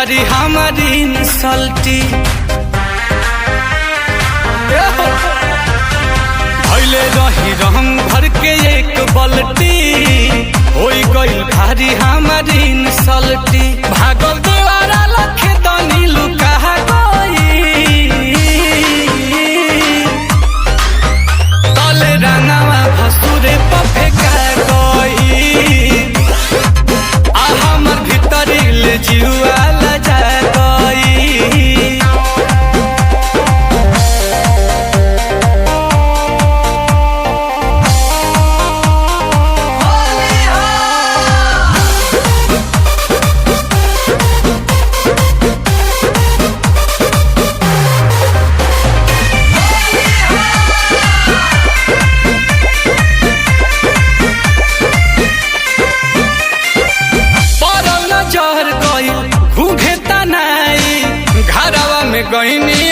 भीतरी हमारी इंसल्टी भइले रही रंग भर के एक बल्टी हो गई भारी हमारी इंसल्टी भागल देवारा लखे दनी लुका गई तले रंगावा भसुरे पफे का गई आ हमर भीतरी ले जीवा लजा गई। घूंघे तनाई घरवा में गईनी